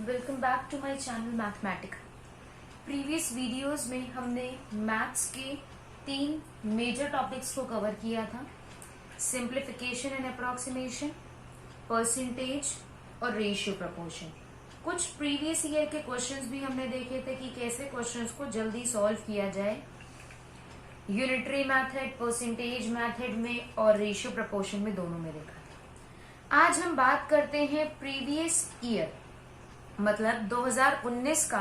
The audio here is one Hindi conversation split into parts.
Welcome back to my channel mathematic. Previous videos में हमने मैथ्स के 3 मेजर टॉपिक्स को कवर किया था, सिंप्लीफिकेशन एंड अप्रोक्सीमेशन, परसेंटेज और रेशियो प्रपोर्शन। कुछ प्रीवियस ईयर के क्वेश्चंस भी हमने देखे थे कि कैसे क्वेश्चंस को जल्दी सॉल्व किया जाए यूनिटरी मेथड, परसेंटेज मेथड में और रेशियो प्रपोर्शन में, दोनों में देखा था। आज हम बात करते हैं प्रीवियस ईयर मतलब 2019 का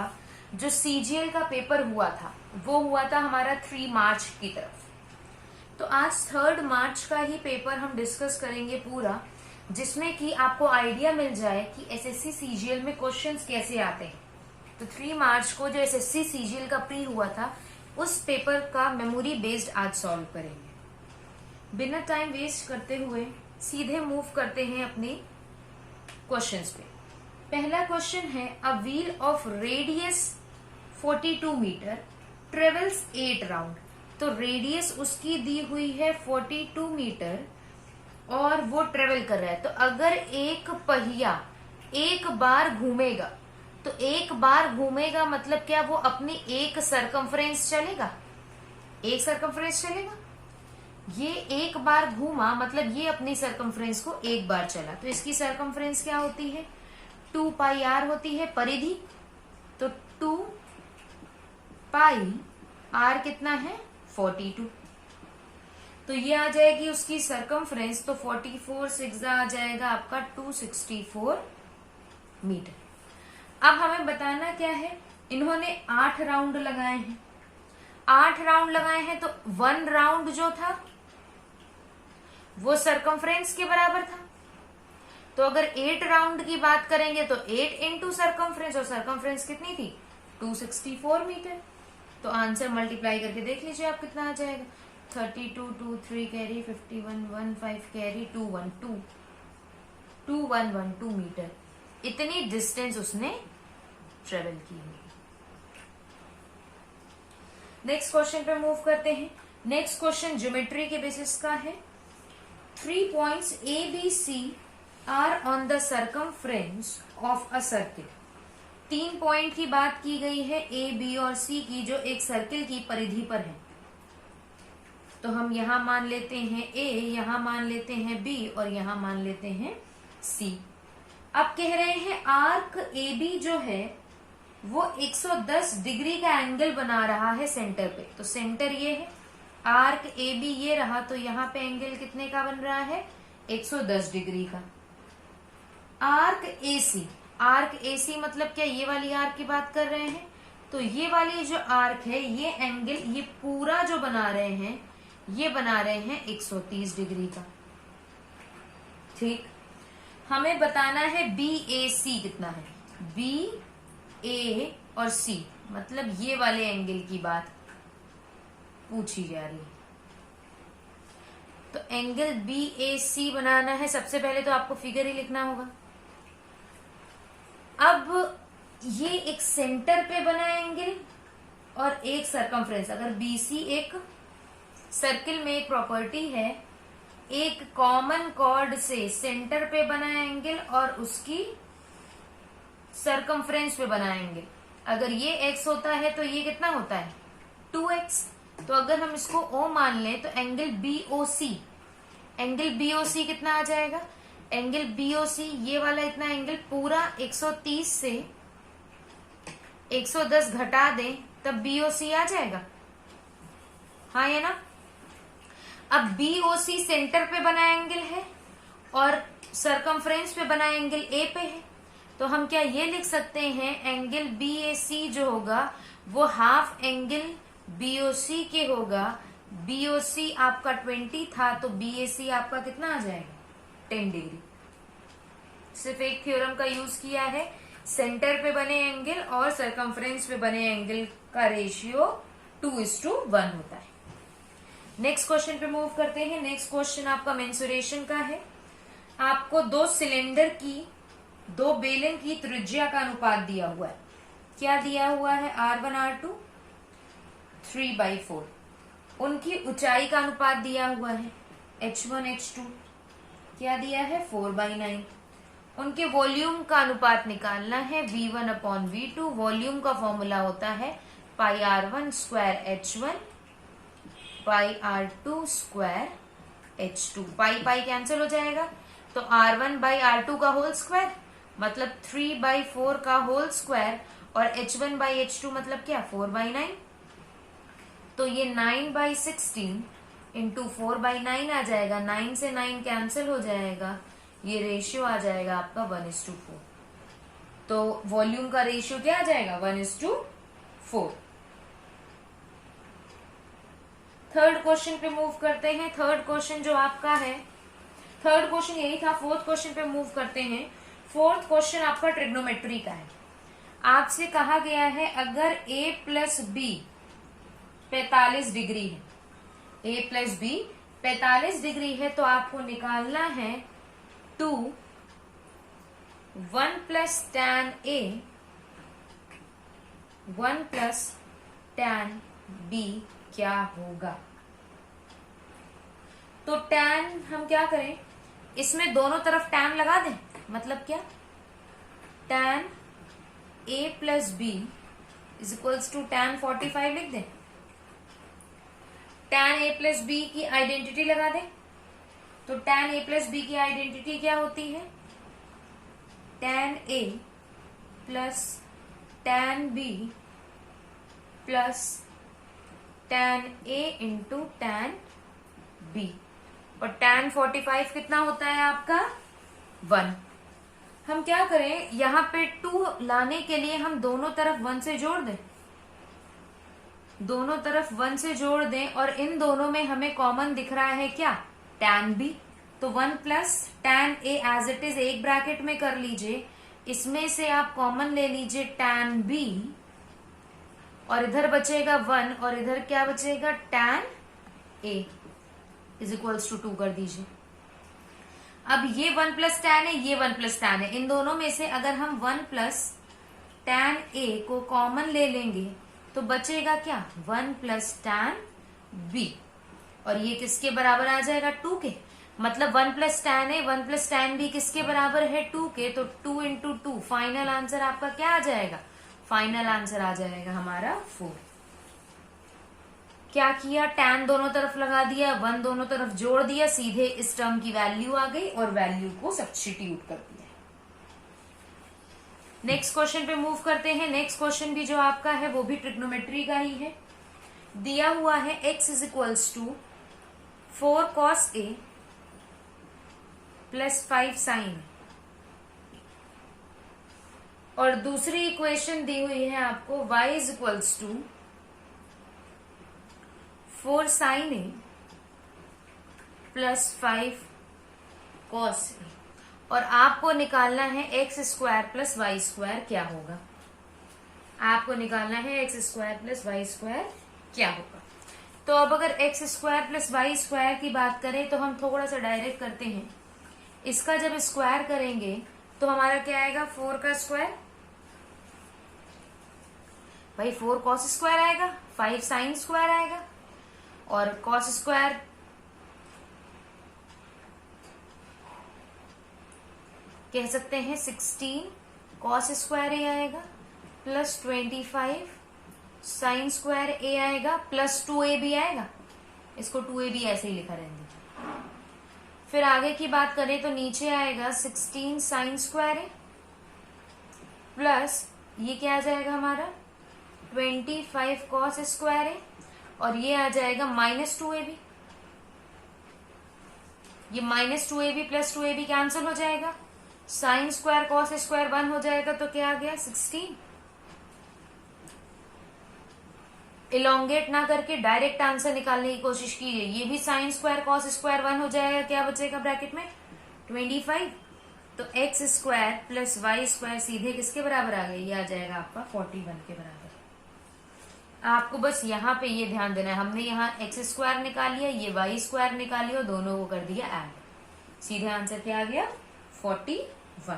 जो सीजीएल का पेपर हुआ था, वो हुआ था हमारा 3 मार्च की तरफ। तो आज 3 मार्च का ही पेपर हम डिस्कस करेंगे पूरा, जिसमें कि आपको आइडिया मिल जाए कि एसएससी सीजीएल में क्वेश्चंस कैसे आते हैं। तो 3 मार्च को जो एसएससी सीजीएल का प्री हुआ था, उस पेपर का मेमोरी बेस्ड आज सॉल्व करेंगे। बिना टाइम वेस्ट करते हुए सीधे मूव करते हैं अपने क्वेश्चंस पे। पहला क्वेश्चन है, a wheel of radius 42 metre travels 8 round. तो रेडियस उसकी दी हुई है 42 मीटर और वो ट्रेवल कर रहा है। तो अगर एक पहिया एक बार घूमेगा, तो एक बार घूमेगा मतलब क्या, वो अपनी एक सरकमफ्रेंस चलेगा, एक सरकमफ्रेंस चलेगा। ये एक बार घूमा मतलब ये अपनी सरकमफ्रेंस को एक बार चला। तो इसकी सरकमफ्रेंस क्या होती है, 2 पाई आर होती है परिधि। तो 2 पाई आर कितना है, 42। तो ये आ जाएगी उसकी सरकमफ्रेंस। तो 44 6 आ जाएगा आपका 264 मीटर। अब हमें बताना क्या है, इन्होंने 8 राउंड लगाए हैं। 8 राउंड लगाए हैं तो 1 राउंड जो था वो सरकमफ्रेंस के बराबर था। तो अगर 8 राउंड की बात करेंगे तो 8 इंटू सरकमफ्रेंस, और सरकमफ्रेंस कितनी थी, 264 मीटर। तो आंसर मल्टीप्लाई करके देख लीजिए आप कितना आ जाएगा, 32 2 3 कैरी 51 1 5 कैरी 2 1 2 2 1 1 2 मीटर। इतनी डिस्टेंस उसने ट्रेवल की है। नेक्स्ट क्वेश्चन पे मूव करते हैं। नेक्स्ट क्वेश्चन ज्योमेट्री के बेसिस का है। 3 points A B C are on the circumference of a circle. 3 point की बात की गई है, ए बी और सी की, जो एक सर्किल की परिधि पर है। तो हम यहां मान लेते हैं ए, यहां मान लेते हैं बी और यहां मान लेते हैं सी। अब कह रहे हैं आर्क ए बी जो है वो 110 डिग्री का एंगल बना रहा है सेंटर पे। तो सेंटर ये है, आर्क ए बी ये रहा, तो यहाँ पे एंगल कितने का बन रहा है, 110 डिग्री का। आर्क एसी, आर्क एसी मतलब क्या, ये वाली आर्क की बात कर रहे हैं। तो ये वाली जो आर्क है, ये एंगल, ये पूरा जो बना रहे हैं, ये बना रहे हैं 130 डिग्री का। ठीक, हमें बताना है बी ए सी कितना है। बी ए और सी मतलब ये वाले एंगल की बात पूछी जा रही है। तो एंगल बी ए सी बनाना है, सबसे पहले तो आपको फिगर ही लिखना होगा। अब ये एक सेंटर पे बना एंगल और एक सरकमफ्रेंस। अगर बीसी एक सर्किल में एक प्रॉपर्टी है, एक कॉमन कॉर्ड से सेंटर पे बना एंगल और उसकी सरकमफ्रेंस पे बना एंगल। अगर ये x होता है तो ये कितना होता है, 2x। तो अगर हम इसको O मान लें तो एंगल BOC, एंगल BOC कितना आ जाएगा, एंगल BOC ये वाला इतना एंगल पूरा 130 से 110 घटा दें तब BOC आ जाएगा। हाँ ये ना। अब BOC सेंटर पे बना एंगल है और सरकमफ्रेंस पे बना एंगल A पे है। तो हम क्या ये लिख सकते हैं, एंगल BAC जो होगा वो हाफ एंगल BOC के होगा। BOC आपका 20 था तो BAC आपका कितना आ जाएगा, 10 डिग्री। सिर्फ एक थ्योरम का यूज किया है, सेंटर पे बने एंगल और सरकमफ्रेंस पे बने एंगल का रेशियो 2:1 होता है। नेक्स्ट क्वेश्चन पे मूव करते हैं। नेक्स्ट क्वेश्चन आपका मेंसुरेशन का है। आपको 2 सिलेंडर की, 2 बेलन की त्रिज्या का अनुपात दिया हुआ है। क्या दिया हुआ है, R1 R2 3/4। उनकी ऊंचाई का अनुपात दिया हुआ है, H1 H2 क्या दिया है, 4/9। उनके वॉल्यूम का अनुपात निकालना है V1/V2। वॉल्यूम का फॉर्मूला होता है πr1² πr2² पाई पाई कैंसिल हो जाएगा, तो r1/r2 का होल स्क्वायर मतलब 3/4 का होल स्क्वायर, और h1/h2 मतलब क्या 4/9। तो ये 9/16 इंटू 4/9 आ जाएगा, 9 से 9 कैंसिल हो जाएगा, ये रेशियो आ जाएगा आपका 1:4। तो वॉल्यूम का रेशियो क्या आ जाएगा 1:4। थर्ड क्वेश्चन पे मूव करते हैं। थर्ड क्वेश्चन जो आपका है, थर्ड क्वेश्चन यही था, फोर्थ क्वेश्चन पे मूव करते हैं। फोर्थ क्वेश्चन आपका ट्रिग्नोमेट्री का है। आपसे कहा गया है अगर a प्लस बी 45 डिग्री है, a प्लस बी 45 डिग्री है, तो आपको निकालना है 1 plus tan a 1 plus tan b क्या होगा। तो tan हम क्या करें, इसमें दोनों तरफ tan लगा दें, मतलब क्या tan a plus B is equals to tan 45 लिख दें। tan a प्लस बी की आइडेंटिटी लगा दें, तो tan a प्लस बी की आइडेंटिटी क्या होती है tan a plus tan b plus tan a into tan b, और tan 45 कितना होता है आपका 1। हम क्या करें, यहां पे 2 लाने के लिए हम दोनों तरफ 1 से जोड़ दें, दोनों तरफ 1 से जोड़ दें, और इन दोनों में हमें कॉमन दिख रहा है क्या tan b। तो 1 plus tan a as it is एक ब्रैकेट में कर लीजिए, इसमें से आप कॉमन ले लीजिए tan b, और इधर बचेगा 1, और इधर क्या बचेगा tan a is equals to 2 कर दीजिए। अब ये 1 प्लस tan है, ये 1 प्लस tan है, इन दोनों में से अगर हम 1 प्लस tan a को कॉमन ले लेंगे तो बचेगा क्या 1 प्लस tan b, और ये किसके बराबर आ जाएगा 2 के, मतलब 1 plus tan a 1 plus tan b किसके बराबर है 2 के, तो 2 इंटू 2 फाइनल आंसर आपका क्या आ जाएगा, फाइनल आंसर आ जाएगा हमारा 4। क्या किया, tan दोनों तरफ लगा दिया, 1 दोनों तरफ जोड़ दिया, सीधे इस टर्म की वैल्यू आ गई और वैल्यू को सब्स्टिट्यूट कर दिया। नेक्स्ट क्वेश्चन पे मूव करते हैं। नेक्स्ट क्वेश्चन भी जो आपका है वो भी ट्रिग्नोमेट्री का ही है। दिया हुआ है x is equals to 4 cos a plus 5 sin, और दूसरी इक्वेशन दी हुई है आपको y is equals to 4 sin a plus 5 cos a, और आपको निकालना है x² प्लस y² क्या होगा। आपको निकालना है x² प्लस y² क्या होगा। तो अब अगर x² प्लस y² की बात करें तो हम थोड़ा सा डायरेक्ट करते हैं। इसका जब स्क्वायर करेंगे तो हमारा क्या आएगा 4 का स्क्वायर, भाई 4 cos स्क्वायर आएगा, 5 sin स्क्वायर आएगा, और cos स्क्वायर कह सकते हैं 16 cos स्क्वायर ए आएगा, प्लस 25 sin स्क्वायर ए आएगा, प्लस 2ab आएगा, इसको 2ab ऐसे ही लिखा रहेंगे। फिर आगे की बात करें तो नीचे आएगा 16 sin स्क्वायर ए, प्लस ये क्या आ जाएगा हमारा 25 cos स्क्वायर ए, और ये आ जाएगा माइनस 2ab। ये minus 2ab plus 2ab cancel हो जाएगा, साइन स्क्वायर कॉस स्क्वायर 1 हो जाएगा, तो क्या आ गया 16। इलोंगेट ना करके डायरेक्ट आंसर निकालने की कोशिश कीजिए। ये भी साइन स्क्वायर कॉस स्क्वायर 1 हो जाएगा, क्या बचेगा ब्रैकेट में 25, तो x² प्लस y² सीधे किसके बराबर आ गया, ये आ जाएगा आपका 41 के बराबर। आपको बस यहाँ पे ये ध्यान देना है, हमने यहाँ x² निकाल लिया, ये y² निकाल लिया, दोनों को कर दिया ऐड, सीधे आंसर क्या आ गया 41।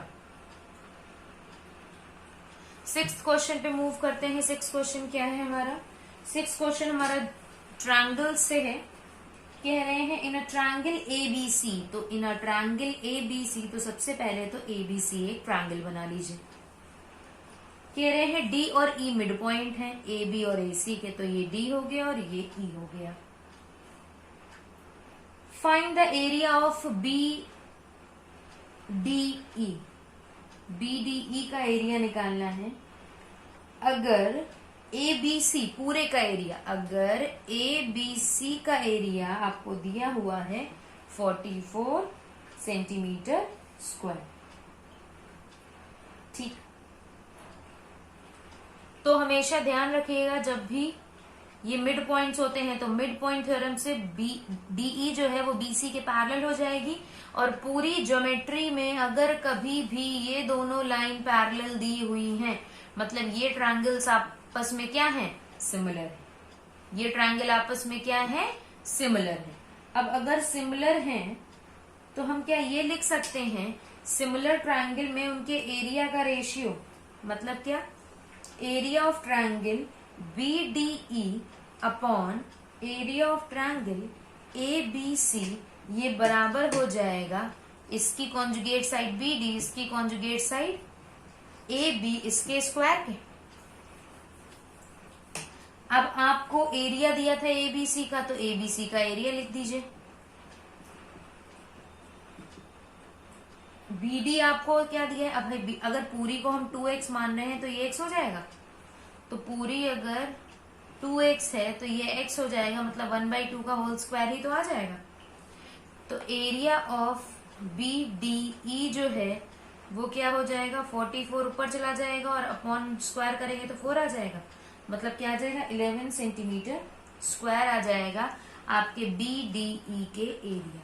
सिक्स्थ क्वेश्चन पे मूव करते हैं। सिक्स्थ क्वेश्चन क्या है हमारा, सिक्स्थ क्वेश्चन हमारा ट्रायंगल से है। कह रहे हैं इन अ ट्रायंगल ABC, तो इन अ ट्रायंगल ABC, तो सबसे पहले तो ABC एक ट्रायंगल बना लीजिए। कह रहे हैं D और E मिड पॉइंट है AB और AC के, तो ये D हो गया और ये E हो गया। Find the area of BDE, BDE का एरिया निकालना है। अगर ABC पूरे का एरिया, अगर ABC का एरिया आपको दिया हुआ है 44 सेंटीमीटर स्क्वायर, ठीक। तो हमेशा ध्यान रखिएगा जब भी ये मिड पॉइंट्स होते हैं तो मिड पॉइंट थ्योरम से DE जो है वो BC के पैरेलल हो जाएगी। और पूरी ज्योमेट्री में अगर कभी भी ये दोनों लाइन पैरेलल दी हुई हैं, मतलब ये ट्रायंगल्स आपस में क्या है, सिमिलर है। ये ट्रायंगल आपस में क्या है, सिमिलर है। अब अगर सिमिलर हैं तो हम क्या ये लिख सकते हैं, सिमिलर ट्रायंगल में उनके एरिया का रेशियो, मतलब क्या, area of triangle BDE upon area of triangle ABC, ये बराबर हो जाएगा इसकी कॉन्जुगेट साइड BD, इसकी कॉन्जुगेट साइड AB, इसके स्क्वायर के। अब आपको एरिया दिया था ABC का, तो ABC का एरिया लिख दीजिए। BD आपको क्या दिया है, अब भाई अगर पूरी को हम 2x मान रहे हैं तो ये x हो जाएगा, तो पूरी अगर 2x है तो ये x हो जाएगा, मतलब 1/2 का होल स्क्वायर ही तो आ जाएगा। तो एरिया ऑफ BDE जो है वो क्या हो जाएगा, 44 ऊपर चला जाएगा और अपॉन स्क्वायर करेंगे तो 4 आ जाएगा, मतलब क्या आ जाएगा, 11 सेंटीमीटर स्क्वायर आ जाएगा आपके BDE के एरिया।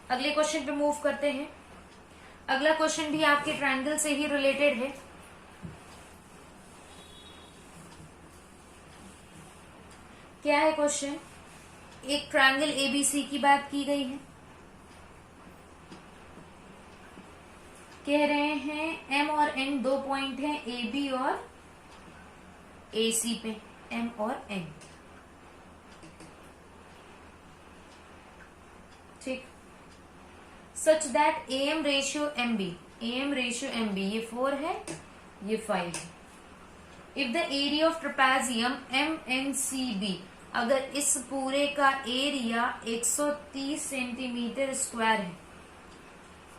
अगले क्वेश्चन पे मूव करते हैं। अगला क्वेश्चन भी आपके ट्रायंगल से ही रिलेटेड है। क्या है क्वेश्चन, एक ट्रायंगल ABC की बात की गई है। कह रहे हैं M और N दो पॉइंट हैं AB और AC पे, M और N, ठीक। Such that AM ratio MB, AM ratio MB ये 4 है, ये 5 है। If the area of trapezium MNCB, अगर इस पूरे का एरिया 130 सेंटीमीटर स्क्वायर है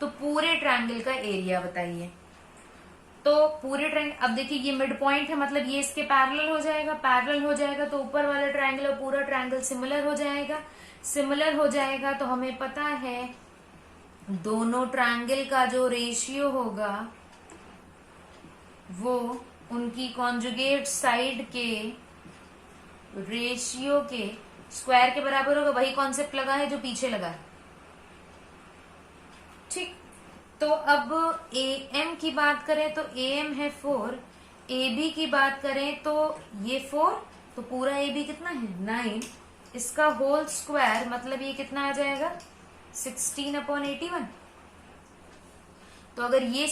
तो पूरे ट्रायंगल का एरिया बताइए। तो पूरे ट्रायंगल, अब देखिए ये मिड पॉइंट है, मतलब ये इसके पैरेलल हो जाएगा, पैरेलल हो जाएगा तो ऊपर वाला ट्रायंगल और पूरा ट्रायंगल सिमिलर हो जाएगा। सिमिलर हो जाएगा तो हमें पता है दोनों ट्रायंगल का जो रेशियो होगा वो उनकी कॉन्जुगेट साइड के रेशियो के स्क्वायर के बराबर होगा। वही कॉन्सेप्ट लगा है जो पीछे लगा है, ठीक। तो अब AM की बात करें तो AM है 4, AB की बात करें तो ये 4, तो पूरा AB कितना है 9, इसका होल स्क्वायर मतलब ये कितना आ जाएगा 16/81। तो अगर ये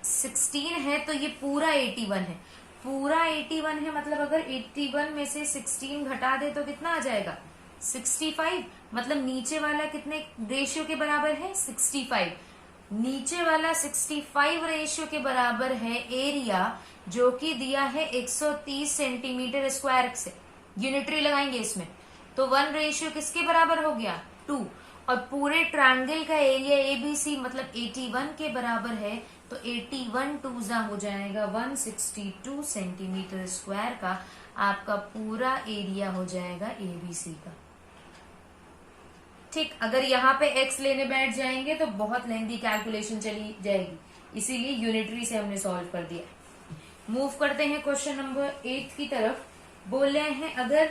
16 है तो ये पूरा 81 है, पूरा 81 है, मतलब अगर 81 में से 16 घटा दे तो कितना आ जाएगा 65, मतलब नीचे वाला कितने रेशियो के बराबर है 65, नीचे वाला 65 रेशियो के बराबर है एरिया जो कि दिया है 130 सेंटीमीटर स्क्वायर से। यूनिटरी लगाएंगे इसमें तो 1 रेशियो किसके बराबर हो गया 2, और पूरे ट्रायंगल का एरिया ABC मतलब 81 के बराबर है, तो 81 2 हो जाएगा 162 सेंटीमीटर स्क्वायर का आपका पूरा एरिया हो जाएगा ABC का, ठीक। अगर यहाँ पे x लेने बैठ जाएंगे तो बहुत लेंथी कैलकुलेशन चली जाएगी, इसीलिए यूनिटरी से हमने सॉल्व कर दिया। मूव करते हैं क्वेश्चन नंबर 8 की तरफ। बोल रहे हैं अगर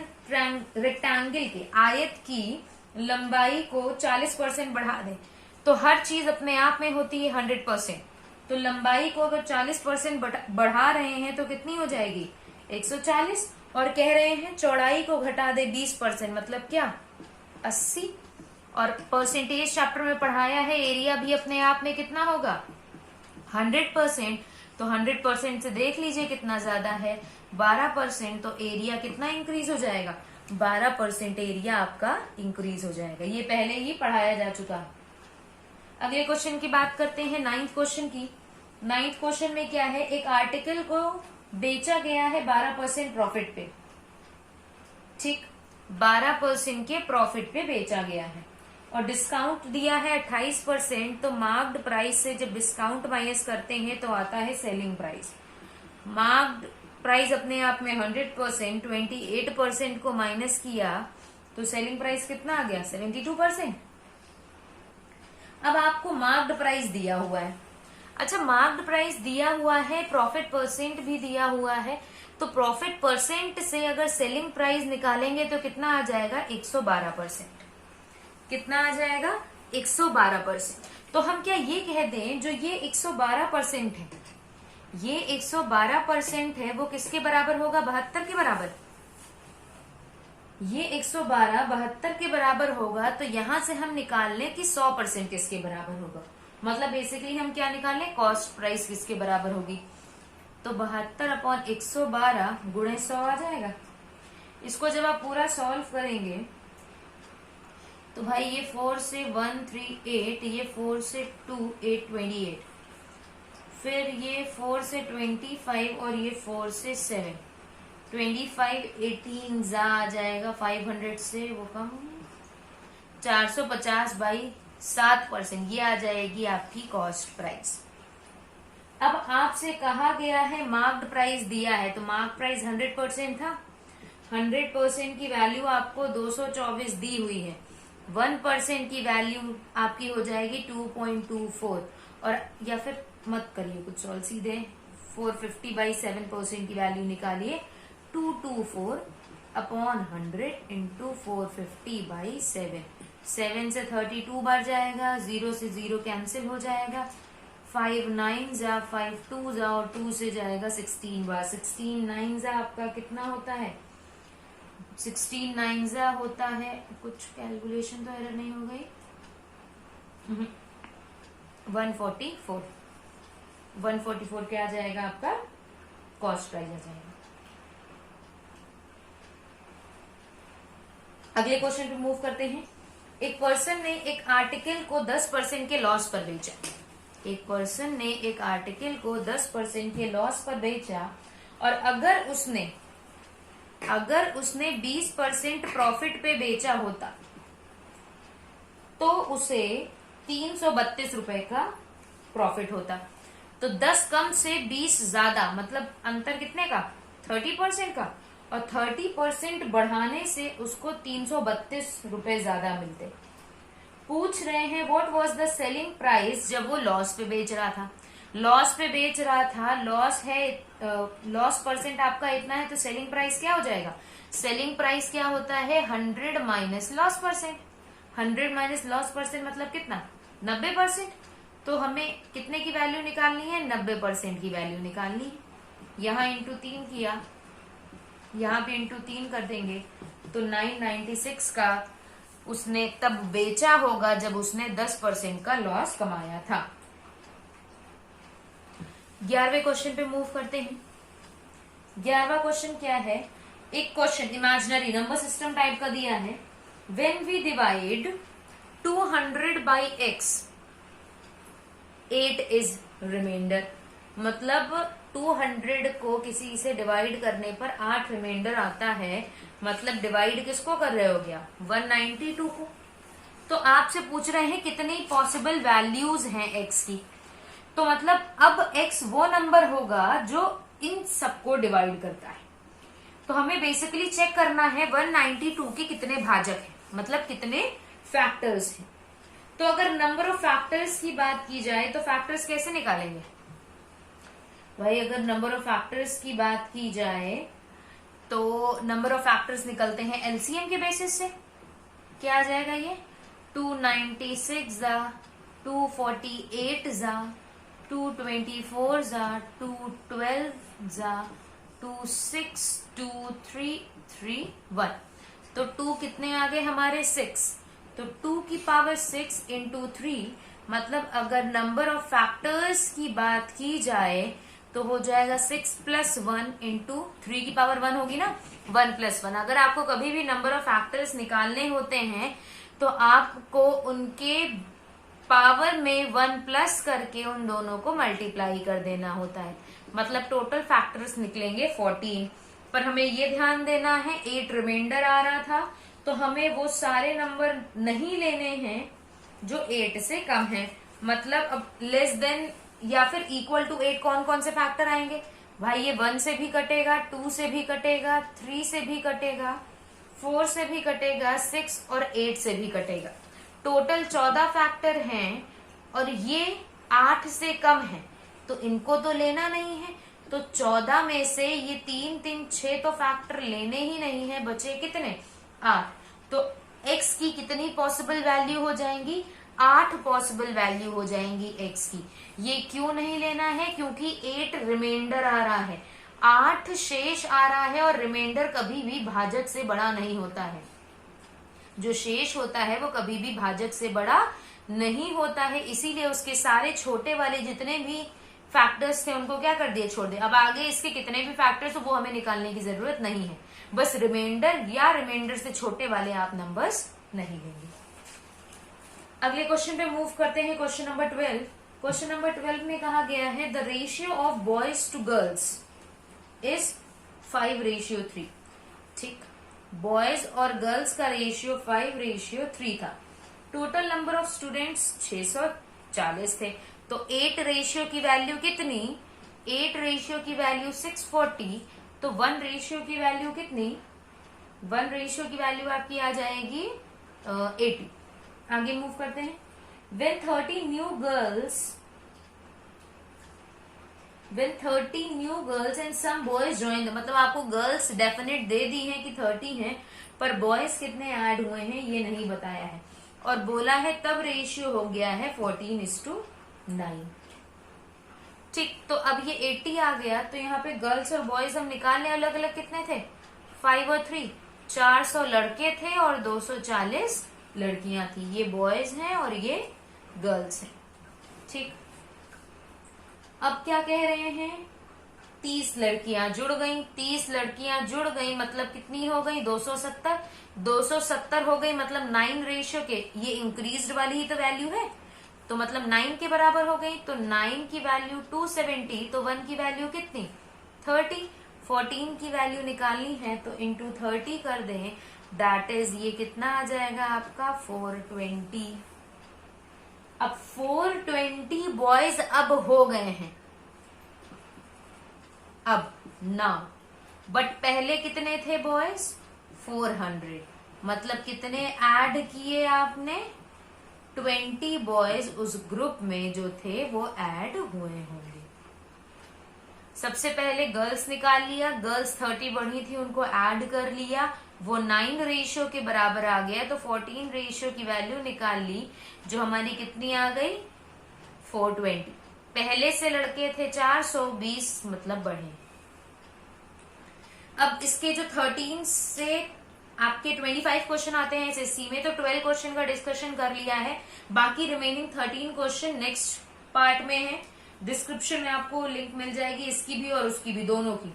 रेक्टेंगल के आयत की लंबाई को 40% बढ़ा दें तो हर चीज अपने आप में होती है 100%, तो लंबाई को अगर 40% बढ़ा रहे हैं तो कितनी हो जाएगी 140, और कह रहे हैं चौड़ाई को घटा दे 20%, मतलब क्या 80, और परसेंटेज चैप्टर में पढ़ाया है एरिया भी अपने आप में कितना होगा 100%, तो 100% से देख लीजिए कितना ज्यादा है, 12% तो एरिया कितना इंक्रीज हो जाएगा, 12% एरिया आपका इंक्रीज हो जाएगा। ये पहले ही पढ़ाया जा चुका है। अगले क्वेश्चन की बात करते हैं, 9th क्वेश्चन की। 9th क्वेश्चन में क्या है, एक आर्टिकल को बेचा गया है 12% प्रॉफिट पे, ठीक, 12% के प्रॉफिट पे बेचा गया है और डिस्काउंट दिया है 28%। तो मार्क्ड प्राइस से जब डिस्काउंट माइनस करते हैं तो आता है सेलिंग प्राइस। मार्क्ड प्राइस अपने आप में 100%, 28% को माइनस किया तो सेलिंग प्राइस कितना आ गया, 72%। अब आपको मार्क्ड प्राइस दिया हुआ है। अच्छा, मार्क्ड प्राइस दिया हुआ है, प्रॉफिट परसेंट भी दिया हुआ है, तो प्रॉफिट परसेंट से अगर सेलिंग प्राइस निकालेंगे तो कितना आ जाएगा, 112%। कितना आ जाएगा, 112%। तो हम क्या ये कह दें, जो ये 112% है, ये 112% है, वो किसके बराबर होगा, 72 के बराबर। ये 112 72 के बराबर होगा, तो यहां से हम निकाल लें कि 100% किसके बराबर होगा। मतलब बेसिकली हम क्या निकाल लें, कॉस्ट प्राइस किसके बराबर होगी। तो 72/112 गुणे 100 आ जाएगा। इसको जब आप पूरा सॉल्व करेंगे तो भाई ये 4 से 138, ये 4 से 2 828, फिर ये 4 से 25 और ये 4 से 7 25 18 जा आ जाएगा, 500 से वो कम 450/7%, ये आ जाएगी आपकी कॉस्ट प्राइस। अब आपसे कहा गया है मार्क्ड प्राइस दिया है, तो मार्क प्राइस 100% था, 100% की वैल्यू आपको 224 दी हुई है, 1% की वैल्यू आपकी हो जाएगी 2.24, और या फिर मत करिए कुछ सॉल्व, सीधे 450/7% की वैल्यू निकालिए, 224/100 इंटू 450/7, 7 से 32 बार जाएगा, 0 से 0 कैंसिल हो जाएगा, 5 9 जा 5 2 जा और 2 से जाएगा 16 बार, 16 9 जा आपका कितना होता है, 16 9 जा होता है, कुछ कैलकुलेशन तो एरर नहीं हो गई, 144, 144 क्या आ जाएगा आपका कॉस्ट प्राइस आ जाएगा। अगले क्वेश्चन पे मूव करते हैं। एक पर्सन ने एक आर्टिकल को 10% के लॉस पर बेचा, एक पर्सन ने एक आर्टिकल को 10% के लॉस पर बेचा, और अगर उसने 20% प्रॉफिट पे बेचा होता तो उसे 332 रुपए का प्रॉफिट होता। तो 10 कम से 20 ज्यादा, मतलब अंतर कितने का, 30% का, और 30% बढ़ाने से उसको 332 रुपए ज्यादा मिलते। पूछ रहे हैं what was the selling price जब वो लॉस पे बेच रहा था। लॉस पे बेच रहा था, लॉस है, लॉस परसेंट आपका इतना है, तो सेलिंग प्राइस क्या हो जाएगा, सेलिंग प्राइस क्या होता है, 100 minus loss percent, 100 minus loss percent मतलब कितना, 90%। तो हमें कितने की वैल्यू निकालनी है, 90% की वैल्यू निकालनी है। यहाँ इंटू 3 किया, यहाँ पे इंटू 3 कर देंगे तो 996 का उसने तब बेचा होगा जब उसने 10% का लॉस कमाया था। 11वें क्वेश्चन पे मूव करते हैं। 11वां क्वेश्चन क्या है, एक question imaginary number system type का दिया है। When we divide 200 by x 8 is remainder, मतलब 200 को किसी से डिवाइड करने पर 8 रिमाइंडर आता है, मतलब डिवाइड किसको कर रहे हो गया, 192 को। तो आपसे पूछ रहे हैं कितनी पॉसिबल वैल्यूज हैं x की, तो मतलब अब x वो नंबर होगा जो इन सबको डिवाइड करता है। तो हमें बेसिकली चेक करना है 192 के कितने भाजक हैं, मतलब कितने फैक्टर्स हैं। तो अगर नंबर ऑफ फैक्टर्स की बात की जाए तो फैक्टर्स कैसे निकालेंगे भाई, अगर नंबर ऑफ फैक्टर्स की बात की जाए तो नंबर ऑफ फैक्टर्स निकलते हैं एलसीएम के बेसिस से। क्या आ जाएगा ये, 296 जा 248 जा 224 जा 212 जा 26231। तो 2 कितने आ गए हमारे 6, तो 2 की पावर 6 इंटू 3, मतलब अगर नंबर ऑफ फैक्टर्स की बात की जाए तो हो जाएगा 6 + 1 इंटू 3 की पावर 1 होगी ना, 1 + 1। अगर आपको कभी भी नंबर ऑफ फैक्टर्स निकालने होते हैं तो आपको उनके पावर में 1 प्लस करके उन दोनों को मल्टीप्लाई कर देना होता है, मतलब टोटल फैक्टर्स निकलेंगे 14। पर हमें ये ध्यान देना है 8 रिमाइंडर आ रहा था, तो हमें वो सारे नंबर नहीं लेने हैं जो 8 से कम है। मतलब अब लेस देन या फिर इक्वल टू 8 कौन कौन से फैक्टर आएंगे भाई? ये 1 से भी कटेगा, 2 से भी कटेगा, 3 से भी कटेगा, 4 से भी कटेगा, 6 और 8 से भी कटेगा। टोटल 14 फैक्टर हैं और ये 8 से कम है, तो इनको तो लेना नहीं है। तो 14 में से ये 3 3 6 तो फैक्टर लेने ही नहीं है, बचे कितने? 8। तो x की कितनी पॉसिबल वैल्यू हो जाएंगी? 8 पॉसिबल वैल्यू हो जाएंगी x की। ये क्यों नहीं लेना है? क्योंकि 8 रिमाइंडर आ रहा है, 8 शेष आ रहा है, और रिमाइंडर कभी भी भाजक से बड़ा नहीं होता है। जो शेष होता है वो कभी भी भाजक से बड़ा नहीं होता है, इसीलिए उसके सारे छोटे वाले जितने भी फैक्टर्स थे उनको क्या कर दिए? छोड़ दिए। अब आगे इसके कितने भी फैक्टर्स हो वो हमें निकालने की जरूरत नहीं है, बस रिमाइंडर या रिमाइंडर से छोटे वाले आप नंबर्स नहीं लेंगे। अगले क्वेश्चन पे मूव करते हैं, क्वेश्चन नंबर 12। क्वेश्चन नंबर 12 में कहा गया है the ratio of boys to girls is 5:3। ठीक, बॉयज और गर्ल्स का रेशियो 5:3 था। टोटल नंबर ऑफ स्टूडेंट्स 640 थे। तो 8 रेशियो की वैल्यू कितनी? 8 रेशियो की वैल्यू 640। तो 1 रेशियो की वैल्यू कितनी? 1 रेशियो की वैल्यू आपकी आ जाएगी 80। आगे मूव करते हैं। When 30 new girls and some boys joined, मतलब आपको गर्ल्स डेफिनेट दे दी है कि 30 हैं, पर बॉयज कितने ऐड हुए हैं ये नहीं बताया है, और बोला है तब रेशियो हो गया है 14:9। ठीक, तो अब ये 80 आ गया, तो यहाँ पे गर्ल्स और बॉयज हम निकाल लें अलग अलग कितने थे? 5 और 3, 400 लड़के थे और 240 लड़कियां थी। ये बॉयज हैं और ये गर्ल्स हैं। ठीक, अब क्या कह रहे हैं? 30 लड़कियां जुड़ गई, 30 लड़कियां जुड़ गई, मतलब कितनी हो गई? 270। 270 हो गई, मतलब 9 रेशियो के, ये इंक्रीज्ड वाली ही तो वैल्यू है, तो मतलब 9 के बराबर हो गई। तो 9 की वैल्यू 270, तो 1 की वैल्यू कितनी? 30। 14 की वैल्यू निकालनी है तो इंटू 30 कर दें, दैट इज ये कितना आ जाएगा आपका? 420। अब 420 बॉयज अब हो गए हैं, अब नाउ, बट पहले कितने थे बॉयज? 400। मतलब कितने ऐड किए आपने? 20 बॉयज उस ग्रुप में जो थे वो ऐड हुए होंगे। सबसे पहले गर्ल्स निकाल लिया, गर्ल्स 30 बढ़ी थी उनको ऐड कर लिया, वो 9 रेशियो के बराबर आ गया, तो 14 रेशियो की वैल्यू निकाल ली, जो हमारी कितनी आ गई? 420। पहले से लड़के थे 420, मतलब बढ़े। अब इसके जो 13 से आपके 25 क्वेश्चन आते हैं एसएससी में, तो 12 क्वेश्चन का डिस्कशन कर लिया है, बाकी रिमेनिंग 13 क्वेश्चन नेक्स्ट पार्ट में है। डिस्क्रिप्शन में आपको लिंक मिल जाएगी इसकी भी और उसकी भी, दोनों की,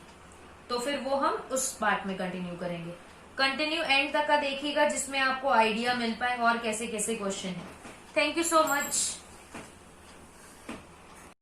तो फिर वो हम उस पार्ट में कंटिन्यू करेंगे। कंटिन्यू एंड तक का देखिएगा जिसमें आपको आइडिया मिल पाए और कैसे कैसे क्वेश्चन है। Thank you so much.